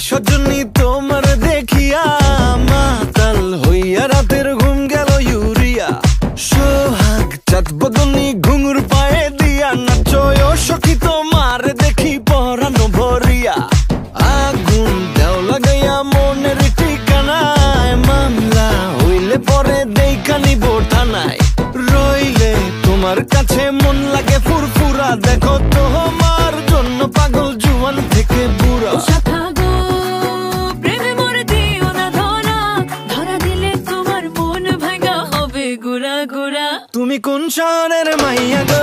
সজনী তোমার দেখিয়া মাতাল হইয়া রাতের ঘুম গেল ইউরিয়া। সোহাগ চাঁদ বদনী ঘুঙুর পায়ে দিয়া নাচয় সখী তোমার দেখি পরানো ভরিয়া। আগুন দেও লাগাইয়া মনের ঠিকানায় মামলা হইলে পরে দেখা নিব থানায়। রইলে তোমার কাছে মন লাগে ফুরফুরা দেখো তোমার জন্য পাগল জুয়ান থেকে বুড়া। তুমি কোন শহরের মাইয়া গো